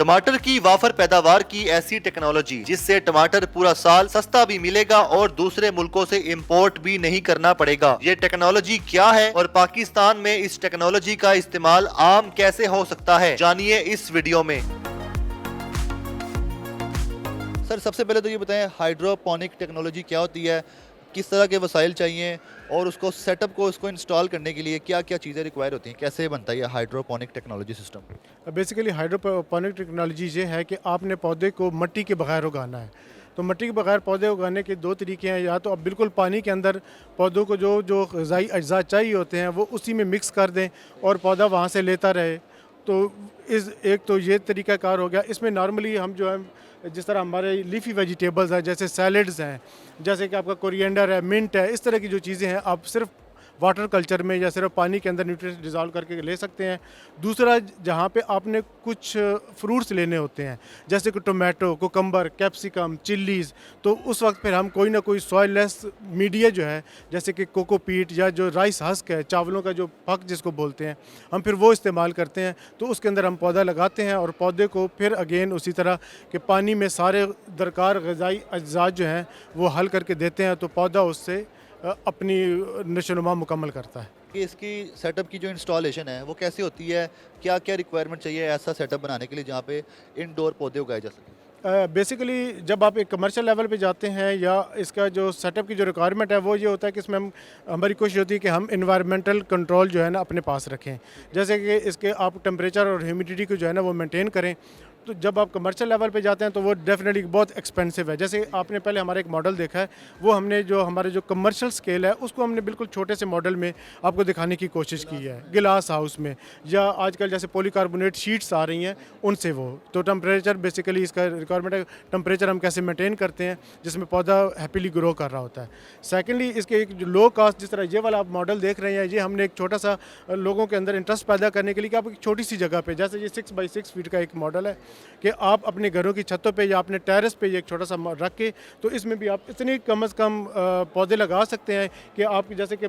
टमाटर की वाफर पैदावार की ऐसी टेक्नोलॉजी जिससे टमाटर पूरा साल सस्ता भी मिलेगा और दूसरे मुल्कों से इंपोर्ट भी नहीं करना पड़ेगा। ये टेक्नोलॉजी क्या है और पाकिस्तान में इस टेक्नोलॉजी का इस्तेमाल आम कैसे हो सकता है, जानिए इस वीडियो में। सर, सबसे पहले तो ये बताएं, हाइड्रोपोनिक टेक्नोलॉजी क्या होती है, किस तरह के वसाइल चाहिए और उसको सेटअप को उसको इंस्टॉल करने के लिए क्या क्या चीज़ें रिक्वायर होती हैं, कैसे बनता है ये hydroponic technology system? Basically hydroponic technology ये है कि आपने पौधे को मिट्टी के बगैर उगाना है। तो मिट्टी के बगैर पौधे उगाने के दो तरीके हैं, या तो आप बिल्कुल पानी के अंदर पौधों को जो जो ग़िज़ाई अज्जा चाहिए होते हैं वो उसी में मिक्स कर दें और पौधा वहाँ से लेता रहे। तो इस एक तो ये तरीक़ाकार हो गया। इसमें नॉर्मली हम जो है जिस तरह हमारे लीफी वेजिटेबल्स हैं, जैसे सैलड्स हैं, जैसे कि आपका कोरिएंडर है, मिंट है, इस तरह की जो चीज़ें हैं आप सिर्फ वाटर कल्चर में या सिर्फ पानी के अंदर न्यूट्रिएंट्स डिज़ोल्व करके ले सकते हैं। दूसरा, जहाँ पे आपने कुछ फ्रूट्स लेने होते हैं जैसे कि टोमेटो, कुकम्बर, कैप्सिकम, चिल्लीज़, तो उस वक्त फिर हम कोई ना कोई सॉइल लेस मीडिया जो है जैसे कि कोकोपीट या जो राइस हस्क है, चावलों का जो फक जिसको बोलते हैं, हम फिर वो इस्तेमाल करते हैं। तो उसके अंदर हम पौधा लगाते हैं और पौधे को फिर अगेन उसी तरह के पानी में सारे दरकार ग़िज़ाई अज्जा जो हैं वो हल करके देते हैं, तो पौधा उससे अपनी नशोनुमा मुकम्मल करता है। कि इसकी सेटअप की जो इंस्टॉलेशन है वो कैसे होती है, क्या क्या रिक्वायरमेंट चाहिए ऐसा सेटअप बनाने के लिए जहाँ पे इंडोर पौधे उगाए जा सकें? बेसिकली जब आप एक कमर्शियल लेवल पे जाते हैं या इसका जो सेटअप की जो रिक्वायरमेंट है वो ये होता है कि इसमें हमारी कोशिश होती है कि हम इन्वायरमेंटल कंट्रोल जो है ना अपने पास रखें, जैसे कि इसके आप टेम्परेचर और ह्यूमिडिटी को जो है ना वो मेंटेन करें। तो जब आप कमर्शियल लेवल पे जाते हैं तो वो डेफिनेटली बहुत एक्सपेंसिव है। जैसे आपने पहले हमारा एक मॉडल देखा है, वो हमने जो हमारे जो कमर्शियल स्केल है उसको हमने बिल्कुल छोटे से मॉडल में आपको दिखाने की कोशिश की है, गिलास हाउस में, या आजकल जैसे पॉलीकार्बोनेट शीट्स आ रही हैं उनसे। वो तो टेम्परेचर बेसिकली इसका रिक्वायरमेंट है, टेम्परेचर हम कैसे मेंटेन करते हैं जिसमें पौधा हैप्पीली ग्रो कर रहा होता है। सेकेंडली, इसके एक जो लो कास्ट जिस तरह ये वाला आप मॉडल देख रहे हैं, ये हमने एक छोटा सा लोगों के अंदर इंटरेस्ट पैदा करने के लिए कि आप एक छोटी सी जगह पे, जैसे ये 6x6 फीट का एक मॉडल है कि आप अपने घरों की छतों पे या अपने टेरेस पे एक छोटा सा रख के, तो इसमें भी आप इतनी कम से कम पौधे लगा सकते हैं कि आप जैसे कि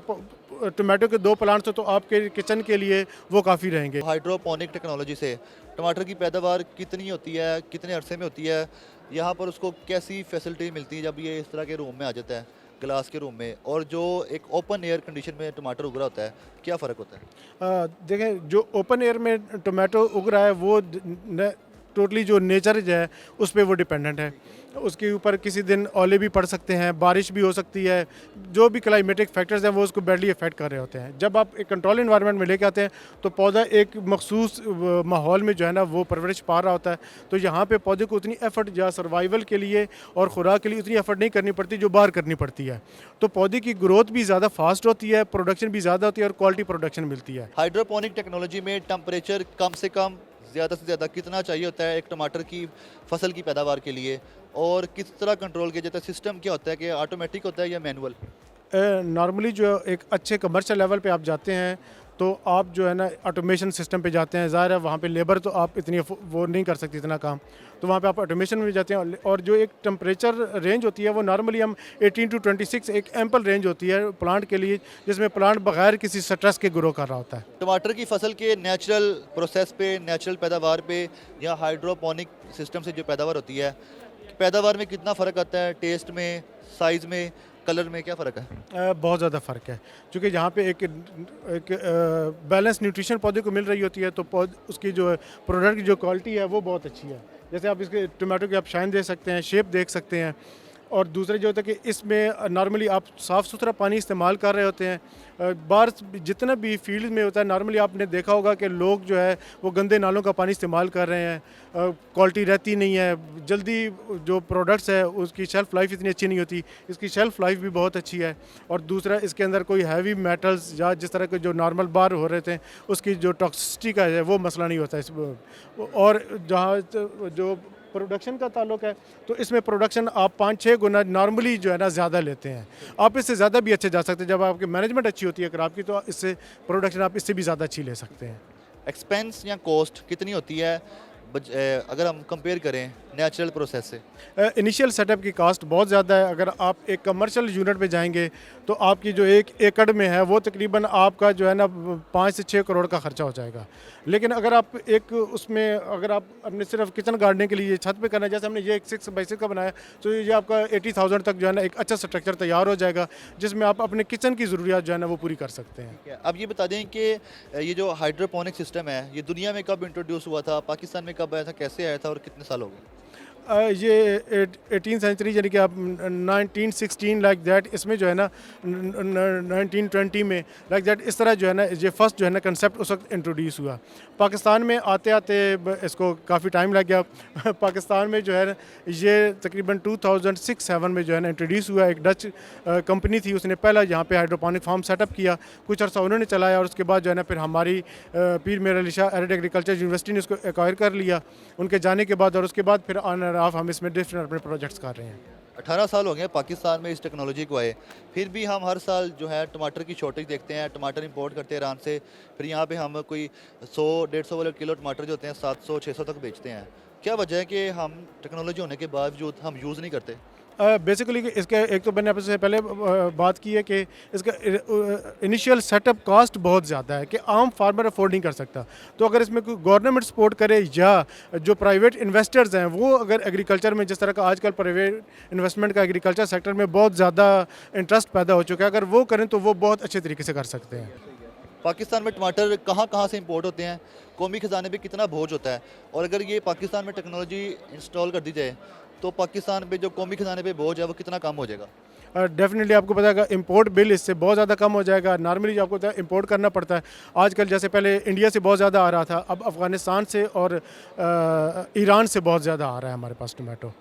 टोमेटो के 2 प्लांट्स हो तो आपके किचन के लिए वो काफ़ी रहेंगे। हाइड्रोपोनिक टेक्नोलॉजी से टमाटर की पैदावार कितनी होती है, कितने अरसे में होती है, यहाँ पर उसको कैसी फैसिलिटी मिलती है जब ये इस तरह के रूम में आ जाता है, ग्लास के रूम में, और जो एक ओपन एयर कंडीशन में टमाटर उग रहा होता है, क्या फ़र्क होता है? देखें, जो ओपन एयर में टोमेटो उग रहा है वो टोटली जो नेचर है उस पर वो डिपेंडेंट है। उसके ऊपर किसी दिन ओले भी पड़ सकते हैं, बारिश भी हो सकती है, जो भी क्लाइमेटिक फैक्टर्स हैं वो उसको बैडली इफेक्ट कर रहे होते हैं। जब आप एक कंट्रोल इन्वायरमेंट में लेके आते हैं तो पौधा एक मखसूस माहौल में जो है ना वो परवरिश पा रहा होता है। तो यहाँ पे पौधे को उतनी एफर्ट या सर्वाइवल के लिए और खुराक के लिए उतनी एफर्ट नहीं करनी पड़ती जो बाहर करनी पड़ती है। तो पौधे की ग्रोथ भी ज़्यादा फास्ट होती है, प्रोडक्शन भी ज़्यादा होती है और क्वालिटी प्रोडक्शन मिलती है। हाइड्रोपोनिक टेक्नोलॉजी में टेम्परेचर कम से कम ज़्यादा से ज़्यादा कितना चाहिए होता है एक टमाटर की फसल की पैदावार के लिए, और किस तरह कंट्रोल किया जाता है? सिस्टम क्या होता है, कि ऑटोमेटिक होता है या मैनुअल? नॉर्मली जो एक अच्छे कमर्शियल लेवल पे आप जाते हैं तो आप जो है ना ऑटोमेशन सिस्टम पे जाते हैं। ज़ाहिर है वहाँ पे लेबर तो आप इतनी वो नहीं कर सकती इतना काम, तो वहाँ पे आप ऑटोमेशन में जाते हैं। और जो एक टेम्परेचर रेंज होती है वो नॉर्मली हम 18 to 26 एक एम्पल रेंज होती है प्लांट के लिए, जिसमें प्लांट बगैर किसी स्ट्रेस के ग्रो कर रहा होता है। टमाटर की फसल के नेचुरल प्रोसेस पे, नेचुरल पैदावार पे या हाइड्रोपोनिक सिस्टम से जो पैदावार होती है, पैदावार में कितना फ़र्क आता है? टेस्ट में, साइज़ में, कलर में क्या फ़र्क है? बहुत ज़्यादा फ़र्क है, क्योंकि यहाँ पे एक बैलेंस न्यूट्रिशन पौधे को मिल रही होती है, तो उसकी जो प्रोडक्ट की जो क्वालिटी है वो बहुत अच्छी है। जैसे आप इसके टोमेटो की आप शाइन देख सकते हैं, शेप देख सकते हैं। और दूसरे जो होता है कि इसमें नॉर्मली आप साफ़ सुथरा पानी इस्तेमाल कर रहे होते हैं। बाहर जितना भी फील्ड में होता है नॉर्मली आपने देखा होगा कि लोग जो है वो गंदे नालों का पानी इस्तेमाल कर रहे हैं, क्वालिटी रहती नहीं है, जल्दी जो प्रोडक्ट्स है उसकी शेल्फ़ लाइफ इतनी अच्छी नहीं होती। इसकी शेल्फ़ लाइफ भी बहुत अच्छी है। और दूसरा, इसके अंदर कोई हैवी मेटल्स या जिस तरह के जो नॉर्मल बाहर हो रहे थे उसकी जो टॉक्सिसिटी का है वो मसला नहीं होता इस। और जहाँ जो प्रोडक्शन का ताल्लुक है तो इसमें प्रोडक्शन आप 5-6 गुना नॉर्मली जो है ना ज़्यादा लेते हैं। आप इससे ज़्यादा भी अच्छे जा सकते हैं जब आपकी मैनेजमेंट अच्छी होती है क्रॉप की, तो इससे प्रोडक्शन आप इससे भी ज़्यादा अच्छी ले सकते हैं। एक्सपेंस या कॉस्ट कितनी होती है अगर हम कंपेयर करें नेचुरल प्रोसेस से? इनिशियल सेटअप की कास्ट बहुत ज़्यादा है। अगर आप एक कमर्शियल यूनिट पे जाएंगे तो आपकी जो 1 एकड़ में है वो तकरीबन आपका जो है ना 5 से 6 करोड़ का खर्चा हो जाएगा। लेकिन अगर आप अगर आप अपने सिर्फ किचन गार्डनिंग के लिए छत पे करना है, जैसे हमने ये एक 6x6 का बनाया, तो ये आपका 80,000 तक जो है ना एक अच्छा स्ट्रक्चर तैयार हो जाएगा, जिसमें आप अपने किचन की ज़रूरियात जो है ना वो पूरी कर सकते हैं। ठीक है, अब ये बता दें कि ये जो हाइड्रोपोनिक सिस्टम है ये दुनिया में कब इंट्रोड्यूस हुआ था, पाकिस्तान में कब आया था, कैसे आया था और कितने साल हो गए? ये 18th सेंचुरी यानी कि आप 1916 लाइक दैट, इसमें जो है ना 1920 में लाइक दैट, इस तरह जो है ना ये फर्स्ट जो है ना कंसेप्ट उस वक्त इंट्रोड्यूस हुआ। पाकिस्तान में आते आते इसको काफ़ी टाइम लग गया। पाकिस्तान में जो है ना ये तकरीबन 2006-7 में जो है ना इंट्रोड्यूस हुआ। एक डच कंपनी थी, उसने पहला यहाँ पे हाइड्रोपोनिक फार्म सेटअप किया, कुछ अर्सा उन्होंने चलाया और उसके बाद जो है ना फिर हमारी पीर मेर Ali Shah arid agriculture university ने उसको एक्वायर कर लिया उनके जाने के बाद, और उसके बाद फिर ऑन एंड ऑफ हम इसमें डिफरेंट अपने प्रोजेक्ट्स कर रहे हैं। 18 साल हो गए पाकिस्तान में इस टेक्नोलॉजी को आए, फिर भी हम हर साल जो है टमाटर की शॉर्टेज देखते हैं, टमाटर इंपोर्ट करते हैं ईरान से, फिर यहाँ पे हम कोई 100-150 वाले किलो टमाटर जो होते हैं 700-600 तक बेचते हैं। क्या वजह है कि हम टेक्नोलॉजी होने के बावजूद हम यूज़ नहीं करते? बेसिकली इसका एक तो मैंने आपसे पहले बात की है कि इसका इनिशियल सेटअप कॉस्ट बहुत ज़्यादा है कि आम फार्मर अफोर्ड नहीं कर सकता। तो अगर इसमें कोई गवर्नमेंट सपोर्ट करे या जो प्राइवेट इन्वेस्टर्स हैं वो अगर एग्रीकल्चर में, जिस तरह का आजकल प्राइवेट इन्वेस्टमेंट का एग्रीकल्चर सेक्टर में बहुत ज़्यादा इंटरेस्ट पैदा हो चुका है, अगर वो करें तो वो बहुत अच्छे तरीके से कर सकते हैं। पाकिस्तान में टमाटर कहाँ कहाँ से इंपोर्ट होते हैं, कौमी खजाने पे कितना बोझ होता है, और अगर ये पाकिस्तान में टेक्नोलॉजी इंस्टॉल कर दी जाए तो पाकिस्तान पे जो कौमी खजाने पे बोझ है वो कितना कम हो जाएगा? डेफिनेटली आपको पता है इंपोर्ट बिल इससे बहुत ज़्यादा कम हो जाएगा। नॉर्मली आपको पता है इंपोर्ट करना पड़ता है आजकल, जैसे पहले इंडिया से बहुत ज़्यादा आ रहा था, अब अफ़गानिस्तान से और ईरान से बहुत ज़्यादा आ रहा है हमारे पास टमाटो।